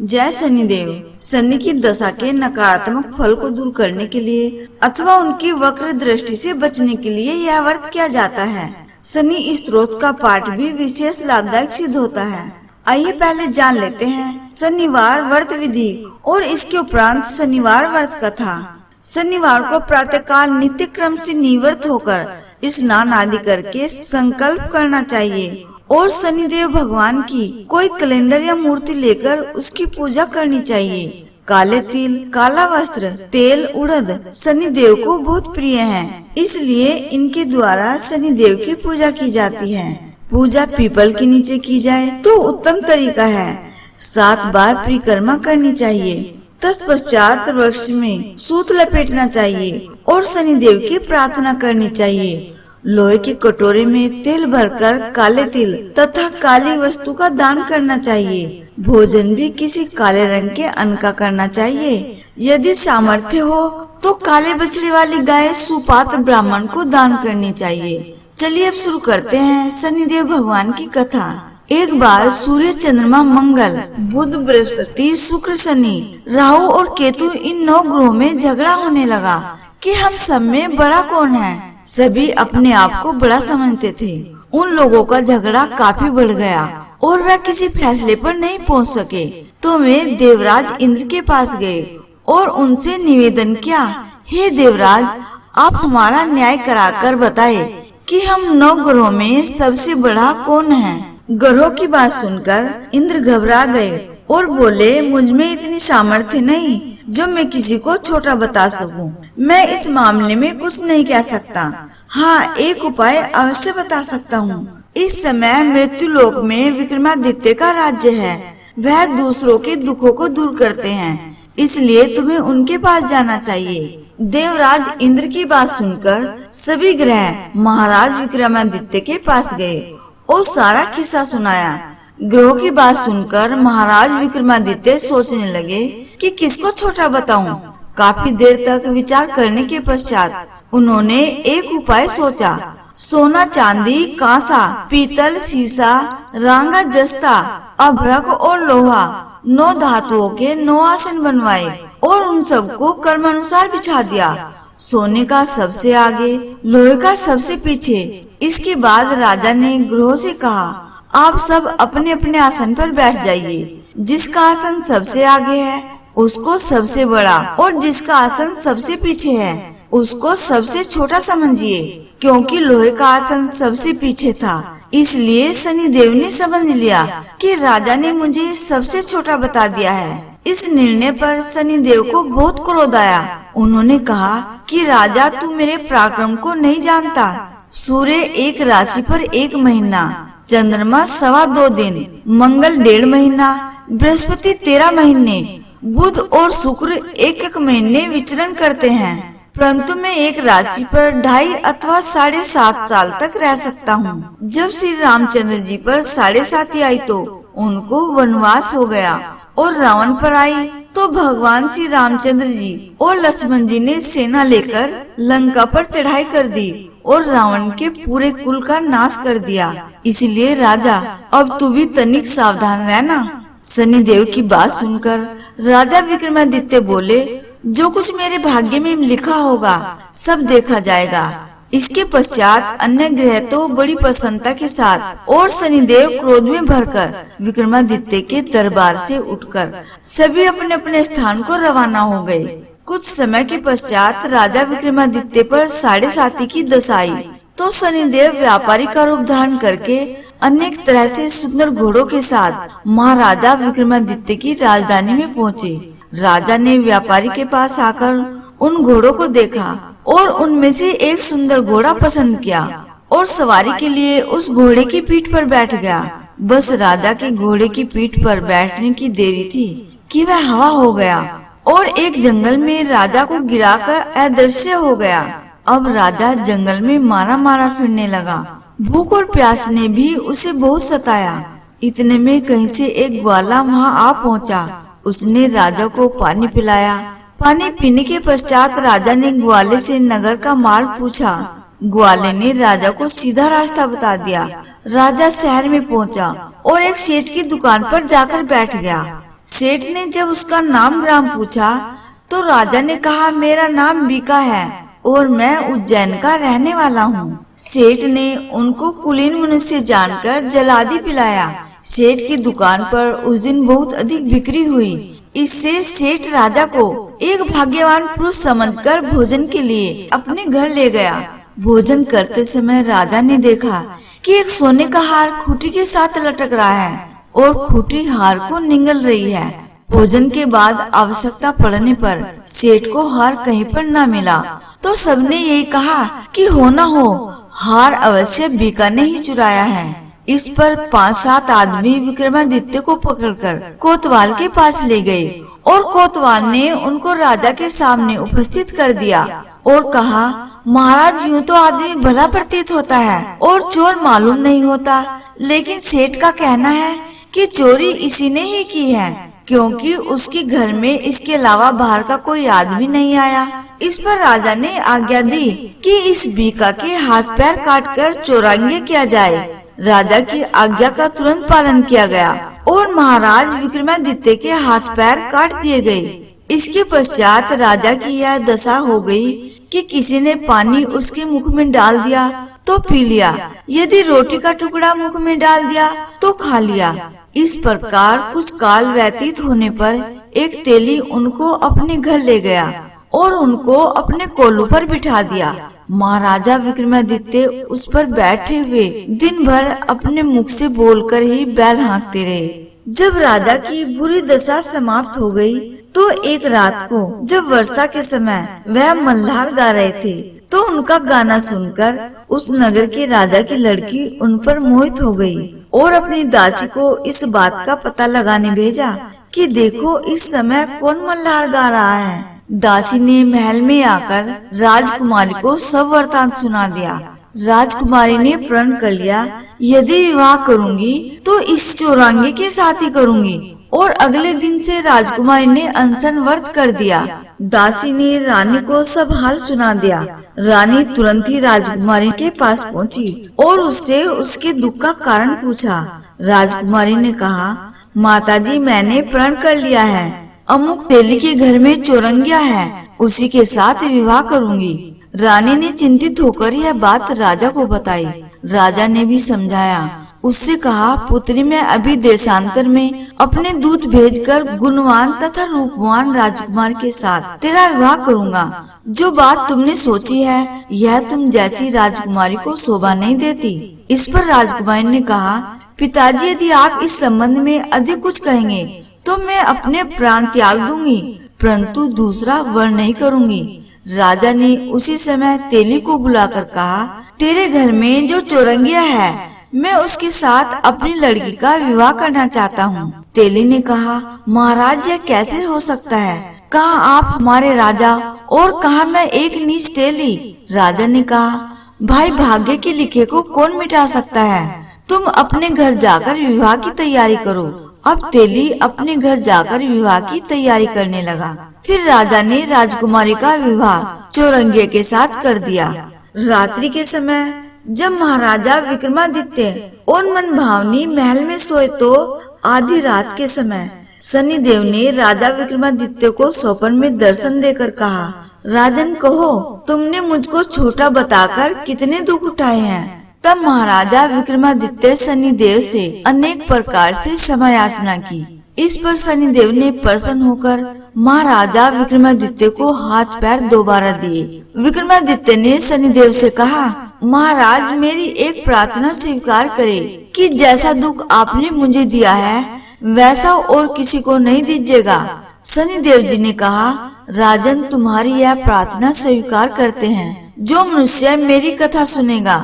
जय शनिदेव। शनि की दशा के नकारात्मक फल को दूर करने के लिए अथवा उनकी वक्र दृष्टि से बचने के लिए यह व्रत किया जाता है। शनि स्तोत्र का पाठ भी विशेष लाभदायक सिद्ध होता है। आइए पहले जान लेते हैं शनिवार व्रत विधि और इसके उपरांत शनिवार व्रत कथा। शनिवार को प्रातःकाल नित्य क्रम से निवृत्त होकर स्नान आदि करके संकल्प करना चाहिए और शनिदेव भगवान की कोई कैलेंडर या मूर्ति लेकर उसकी पूजा करनी चाहिए। काले तिल, काला वस्त्र, तेल, उड़द शनिदेव को बहुत प्रिय हैं, इसलिए इनके द्वारा शनिदेव की पूजा की जाती है। पूजा पीपल के नीचे की जाए तो उत्तम तरीका है। 7 बार परिक्रमा करनी चाहिए। तत्पश्चात वृक्ष में सूत लपेटना चाहिए और शनिदेव की प्रार्थना करनी चाहिए। लोहे के कटोरे में तेल भरकर काले तिल तथा काली वस्तु का दान करना चाहिए। भोजन भी किसी काले रंग के अन्न का करना चाहिए। यदि सामर्थ्य हो तो काले बछड़े वाली गाय सुपात्र ब्राह्मण को दान करनी चाहिए। चलिए अब शुरू करते हैं शनिदेव भगवान की कथा। एक बार सूर्य, चंद्रमा, मंगल, बुध, बृहस्पति, शुक्र, शनि, राहु और केतु इन 9 ग्रहों में झगड़ा होने लगा कि हम सब में बड़ा कौन है। सभी अपने आप को बड़ा समझते थे। उन लोगों का झगड़ा काफी बढ़ गया और वह किसी फैसले पर नहीं पहुंच सके, तो वे देवराज इंद्र के पास गए और उनसे निवेदन किया, हे देवराज, आप हमारा न्याय कराकर बताएं कि हम 9 ग्रहों में सबसे बड़ा कौन है। ग्रहों की बात सुनकर इंद्र घबरा गए और बोले, मुझ में इतनी सामर्थ्य नहीं जो मैं किसी को छोटा बता सकूं। मैं इस मामले में कुछ नहीं कह सकता। हाँ, एक उपाय अवश्य बता सकता हूँ। इस समय मृत्यु लोक में विक्रमादित्य का राज्य है। वह दूसरों के दुखों को दूर करते हैं, इसलिए तुम्हें उनके पास जाना चाहिए। देवराज इंद्र की बात सुनकर सभी ग्रह महाराज विक्रमादित्य के पास गए और सारा किस्सा सुनाया। ग्रहों की बात सुनकर महाराज विक्रमादित्य सोचने लगे कि किसको छोटा बताऊं। काफी देर तक विचार करने के पश्चात उन्होंने एक उपाय सोचा। सोना, चांदी, कांसा, पीतल, सीसा, रांगा, जस्ता, अभ्रक और लोहा 9 धातुओं के 9 आसन बनवाए और उन सबको क्रमानुसार बिछा दिया। सोने का सबसे आगे, लोहे का सबसे पीछे। इसके बाद राजा ने ग्रहों से कहा, आप सब अपने अपने आसन पर बैठ जाइए। जिसका आसन सबसे आगे है उसको सबसे बड़ा और जिसका आसन सबसे पीछे है उसको सबसे छोटा समझिए। क्योंकि लोहे का आसन सबसे पीछे था, इसलिए शनिदेव ने समझ लिया कि राजा ने मुझे सबसे छोटा बता दिया है। इस निर्णय पर शनिदेव को बहुत क्रोध आया। उन्होंने कहा कि राजा, तू मेरे पराक्रम को नहीं जानता। सूर्य एक राशि पर 1 महीना, चंद्रमा 2.25 दिन, मंगल 1.5 महीना, बृहस्पति 13 महीने, बुध और शुक्र 1 महीने विचरण करते हैं, परंतु मैं एक राशि पर 2.5 अथवा 7.5 साल तक रह सकता हूँ। जब श्री रामचंद्र जी पर 7.5 आई तो उनको वनवास हो गया और रावण पर आई तो भगवान श्री रामचंद्र जी और लक्ष्मण जी ने सेना लेकर लंका पर चढ़ाई कर दी और रावण के पूरे कुल का नाश कर दिया। इसलिए राजा, अब तू भी तनिक सावधान रहना। शनिदेव की बात सुनकर राजा विक्रमादित्य बोले, जो कुछ मेरे भाग्य में लिखा होगा सब देखा जाएगा। इसके पश्चात अन्य ग्रह तो बड़ी प्रसन्नता के साथ और शनिदेव क्रोध में भरकर विक्रमादित्य के दरबार से उठकर सभी अपने अपने स्थान को रवाना हो गए। कुछ समय के पश्चात राजा विक्रमादित्य पर 7.5 की दशा आई तो शनिदेव व्यापारी का रूप धारण करके अनेक तरह से सुंदर घोड़ों के साथ महाराजा विक्रमादित्य की राजधानी में पहुँचे। राजा ने व्यापारी के पास आकर उन घोड़ों को देखा और उनमें से एक सुंदर घोड़ा पसंद किया और सवारी के लिए उस घोड़े की पीठ पर बैठ गया। बस राजा के घोड़े की पीठ पर बैठने की देरी थी कि वह हवा हो गया और एक जंगल में राजा को गिराकर अदृश्य हो गया। अब राजा जंगल में मारा मारा फिरने लगा। भूख और प्यास ने भी उसे बहुत सताया। इतने में कहीं से एक ग्वाला वहां आ पहुंचा। उसने राजा को पानी पिलाया। पानी पीने के पश्चात राजा ने ग्वाले से नगर का मार्ग पूछा। ग्वाले ने राजा को सीधा रास्ता बता दिया। राजा शहर में पहुंचा और एक सेठ की दुकान पर जाकर बैठ गया। सेठ ने जब उसका नाम ग्राम पूछा तो राजा ने कहा, मेरा नाम बीका है और मैं उज्जैन का रहने वाला हूँ। सेठ ने उनको कुलीन मनुष्य जानकर जलादी पिलाया। सेठ की दुकान पर उस दिन बहुत अधिक बिक्री हुई। इससे सेठ राजा को एक भाग्यवान पुरुष समझकर भोजन के लिए अपने घर ले गया। भोजन करते समय राजा ने देखा कि एक सोने का हार खूंटी के साथ लटक रहा है और खूंटी हार को निगल रही है। भोजन के बाद आवश्यकता पड़ने पर सेठ को हार कहीं पर न मिला तो सबने यही कहा कि हो न हो हार अवश्य बीका ने ही चुराया है। इस पर 5-7 आदमी विक्रमादित्य को पकड़कर कोतवाल के पास ले गए और कोतवाल ने उनको राजा के सामने उपस्थित कर दिया और कहा, महाराज, यूँ तो आदमी भला प्रतीत होता है और चोर मालूम नहीं होता, लेकिन सेठ का कहना है कि चोरी इसी ने ही की है, क्योंकि उसके घर में इसके अलावा बाहर का कोई आदमी नहीं आया। इस पर राजा ने आज्ञा दी कि इस बीका के हाथ पैर काटकर चौरंगी किया जाए। राजा की आज्ञा का तुरंत पालन किया गया और महाराज विक्रमादित्य के हाथ पैर काट दिए गए। इसके पश्चात राजा की यह दशा हो गई कि किसी ने पानी उसके मुख में डाल दिया तो पी लिया, यदि रोटी का टुकड़ा मुख में डाल दिया तो खा लिया। इस प्रकार कुछ काल व्यतीत होने पर एक तेली उनको अपने घर ले गया और उनको अपने कोल्हू पर बिठा दिया। महाराजा विक्रमादित्य उस पर बैठे हुए दिन भर अपने मुख से बोलकर ही बैल हाँकते रहे। जब राजा की बुरी दशा समाप्त हो गई तो एक रात को जब वर्षा के समय वह मल्हार गा रहे थे तो उनका गाना सुनकर उस नगर के राजा की लड़की उन पर मोहित हो गई और अपनी दासी को इस बात का पता लगाने भेजा कि देखो इस समय कौन मल्हार गा रहा है। दासी ने महल में आकर राजकुमारी को सब वृतांत सुना दिया। राजकुमारी ने प्रण कर लिया, यदि विवाह करूंगी तो इस चौरंगी के साथ ही करूंगी, और अगले दिन से राजकुमारी ने अनशन व्रत कर दिया। दासी ने रानी को सब हाल सुना दिया। रानी तुरंत ही राजकुमारी के पास पहुंची और उससे उसके दुख का कारण पूछा। राजकुमारी ने कहा, माताजी, मैंने प्रण कर लिया है, अमुक तेली के घर में चौरंगिया है, उसी के साथ विवाह करूंगी। रानी ने चिंतित होकर यह बात राजा को बताई। राजा ने भी समझाया। उससे कहा, पुत्री, मैं अभी देशांतर में अपने दूत भेजकर गुणवान तथा रूपवान राजकुमार के साथ तेरा विवाह करूंगा। जो बात तुमने सोची है यह तुम जैसी राजकुमारी को शोभा नहीं देती। इस पर राजकुमारी ने कहा, पिताजी, यदि आप इस संबंध में अधिक कुछ कहेंगे तो मैं अपने प्राण त्याग दूंगी, परंतु दूसरा वर नहीं करूंगी। राजा ने उसी समय तेली को बुलाकर कहा, तेरे घर में जो चौरंगिया है मैं उसके साथ अपनी लड़की का विवाह करना चाहता हूँ। तेली ने कहा, महाराज, यह कैसे हो सकता है? कहा आप हमारे राजा और कहा मैं एक नीच तेली। राजा ने कहा, भाई, भाग्य के लिखे को कौन मिटा सकता है? तुम अपने घर जाकर विवाह की तैयारी करो। अब तेली अपने घर जाकर विवाह की तैयारी करने लगा। फिर राजा ने राजकुमारी का विवाह चौरंगिया के साथ कर दिया। रात्रि के समय जब महाराजा विक्रमादित्य और मन भावनी महल में सोए तो आधी रात के समय शनिदेव ने राजा विक्रमादित्य को स्वप्न में दर्शन देकर कहा, राजन, कहो तुमने मुझको छोटा बताकर कितने दुख उठाए हैं। तब महाराजा विक्रमादित्य शनिदेव से अनेक प्रकार से क्षमा याचना की। इस पर शनिदेव ने प्रसन्न होकर महाराजा विक्रमादित्य को हाथ पैर दोबारा दिए। विक्रमादित्य ने शनिदेव से कहा, महाराज, मेरी एक प्रार्थना स्वीकार करे कि जैसा दुख आपने मुझे दिया है वैसा और किसी को नहीं दीजिएगा। शनिदेव जी ने कहा, राजन, तुम्हारी यह प्रार्थना स्वीकार करते हैं। जो मनुष्य मेरी कथा सुनेगा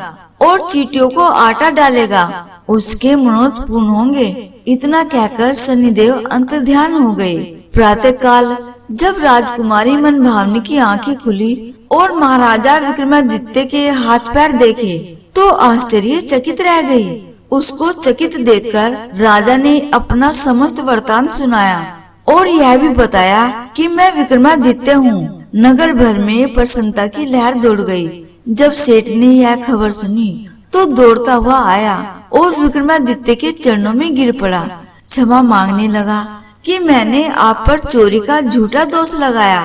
और चींटियों को आटा डालेगा उसके मनोरथ पूर्ण होंगे। इतना कहकर शनिदेव अंतर्ध्यान हो गए। प्रातः काल जब राजकुमारी मन भावनी की आंखें खुली और महाराजा विक्रमादित्य के हाथ पैर देखे तो आश्चर्यचकित रह गई। उसको चकित देखकर राजा ने अपना समस्त वृतांत सुनाया और यह भी बताया कि मैं विक्रमादित्य हूँ। नगर भर में प्रसन्नता की लहर दौड़ गई। जब सेठ ने यह खबर सुनी तो दौड़ता हुआ आया और विक्रमादित्य के चरणों में गिर पड़ा, क्षमा मांगने लगा कि मैंने आप पर चोरी का झूठा दोष लगाया,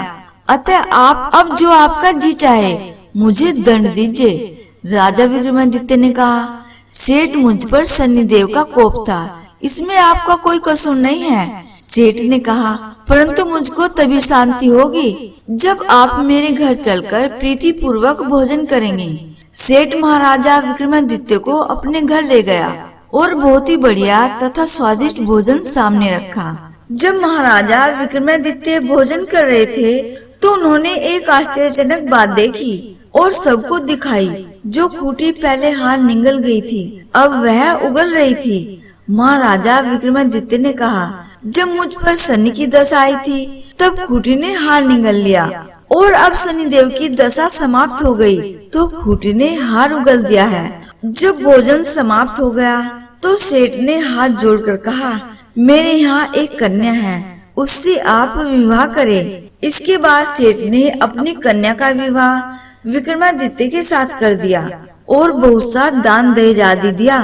अतः आप अब जो आपका जी चाहे मुझे दंड दीजिए। राजा विक्रमादित्य ने कहा, सेठ मुझ पर शनिदेव का कोप था, इसमें आपका कोई कसूर नहीं है। सेठ ने कहा, परंतु मुझको तभी शांति होगी जब आप मेरे घर चलकर प्रीति पूर्वक भोजन करेंगे। सेठ महाराजा विक्रमादित्य को अपने घर ले गया और बहुत ही बढ़िया तथा स्वादिष्ट भोजन सामने रखा। जब महाराजा विक्रमादित्य भोजन कर रहे थे तो उन्होंने एक आश्चर्यजनक बात देखी और सबको दिखाई। जो खूंटी पहले हार निगल गई थी, अब वह उगल रही थी। महाराजा विक्रमादित्य ने कहा, जब मुझ पर शनि की दशा आई थी तब खूंटी ने हार निगल लिया और अब शनिदेव की दशा समाप्त हो गई तो खूंटी ने हार उगल दिया है। जब भोजन समाप्त हो गया तो सेठ ने हाथ जोड़कर कहा, मेरे यहाँ एक कन्या है, उससे आप विवाह करें। इसके बाद सेठ ने अपनी कन्या का विवाह विक्रमादित्य के साथ कर दिया और बहुत सा दान दहेज आदि दिया।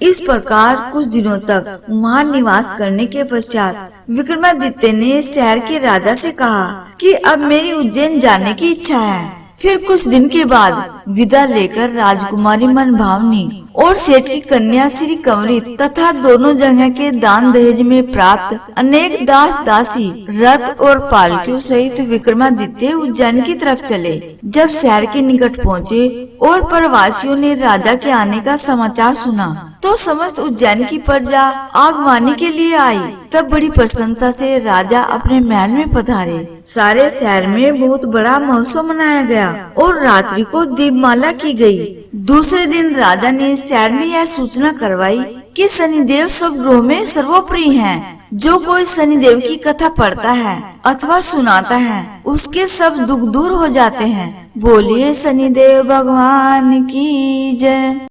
इस प्रकार कुछ दिनों तक वहाँ निवास करने के पश्चात विक्रमादित्य ने शहर के राजा से कहा कि अब मेरी उज्जैन जाने की इच्छा है। फिर कुछ दिन के बाद विदा लेकर राजकुमारी मनभावनी और सेठ की कन्या श्री कंवरी तथा दोनों जगह के दान दहेज में प्राप्त अनेक दास दासी रथ और पालकियों सहित विक्रमादित्य उज्जैन की तरफ चले। जब शहर के निकट पहुँचे और प्रवासियों ने राजा के आने का समाचार सुना तो समस्त उज्जैन की प्रजा आगवानी के लिए आई। तब बड़ी प्रसन्नता से राजा अपने महल में पधारे। सारे शहर में बहुत बड़ा महोत्सव मनाया गया और रात्रि को दीपमाला की गई। दूसरे दिन राजा ने शहर में यह सूचना करवाई कि शनिदेव सब ग्रहों में सर्वोपरि हैं। जो कोई शनिदेव की कथा पढ़ता है अथवा सुनाता है उसके सब दुख दूर हो जाते हैं। बोलिए शनिदेव भगवान की जय।